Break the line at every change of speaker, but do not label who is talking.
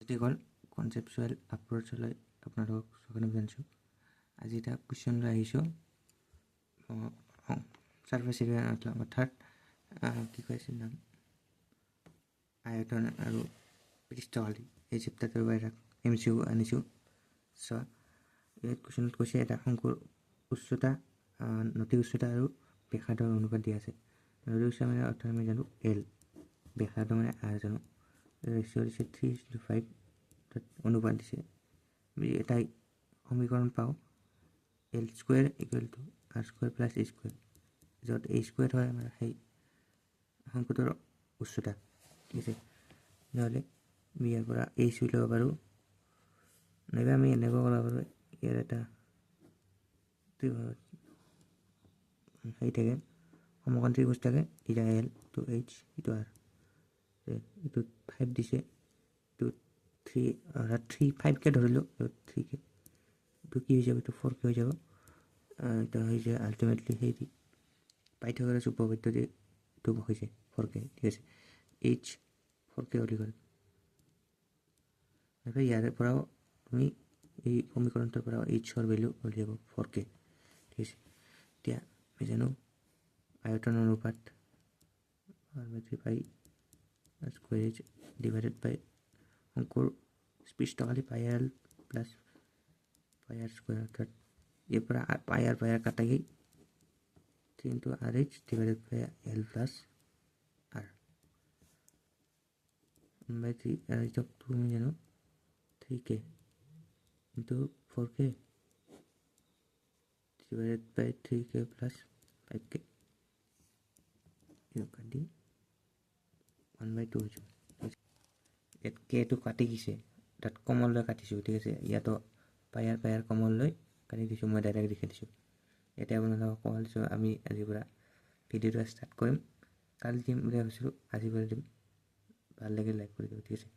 এটি হ'ল কনচেপচুৱেল এপ্ৰ'চলৈ আপোনালোকক স্বাগতম জনাইছোঁ। আজি এটা কুৱেশ্যন লৈ আহিছোঁ ছাৰ্ফেচ এৰিয়া অৰ্থাৎ কি কৈছিল নাম আয়তন আৰু পৃষ্ঠকালি এই চেপ্টাৰটোৰ পৰা MCQ আনিছোঁ। চ' এই কুৱেশ্যনত কৈছে এটা শংকুৰ উচ্চতা নতি উচ্চতা আৰু ব্যাসাৰ্ধৰ অনুপাত দিয়া আছে। নতি উচ্চতা মানে অৰ্থত আমি জানো L, ব্যাসাৰ্ধ মানে R জানো, ৰেচিঅ' দিছে 3:5 অনুপাত দিছে। এটা সমীকৰণ পাওঁ L² = R² + A², য'ত A² হয় আমাৰ সেই শংকুটোৰ উচ্চতা। ঠিক আছে, নহ'লে আমি ইয়াৰ পৰা H ল'ব পাৰোঁ, নাইবা আমি এনেকুৱা কৰিব পাৰোঁ ইয়াৰ এটা সেই থাকে সমকোণ ত্ৰিভুজ থাকে, এটা L, ইটো H, ইটো R, এইটো 5 দিছে, এইটো 3 5কে ধৰিলোঁ, 3কে, এইটো কি হৈ যাব, এইটো 4কে হৈ যাব। এটা হৈছে আল্টিমেটলি সেই পাইথাগোৰাছ উপপাদ্য দি এইটো হৈছে 4কে। ঠিক আছে, H 4কে উল্লেখ কৰে। ইয়াৰে পৰাও তুমি এই সমীকৰণটোৰ পৰা H-ৰ ভেলু উলিয়াব 4কে। ঠিক আছে, এতিয়া আমি জানো আয়তন অনুপাত r/3π² ডিভাইডেড বাই শংকুৰ পৃষ্ঠকালি πr + πr², অৰ্থাৎ ইয়াৰ পৰা πr কাটা গৈ 3 × RH ডিভাইডেড বাই L + R 1/3। তুমি জানো 3k into 4k divided by 3k plus 5k, কাটি 1/2 হৈ যাব। ইয়াত কেটো কাটি দিছে, তাত কমন লৈ কাটিছোঁ। ঠিক আছে, ইয়াতো পায়াৰ কমন লৈ কাটি দিছোঁ, মই ডাইৰেক্ট লিখি দিছোঁ। ইয়াতে আপোনালোকক কোৱা দিছোঁ আমি আজিৰ পৰা ভিডিঅ'টো ষ্টাৰ্ট কৰিম। কালি দিম বুলি ভাবিছিলোঁ, আজিৰ পৰা দিম। ভাল লাগিলে লাইক কৰি দিব। ঠিক আছে।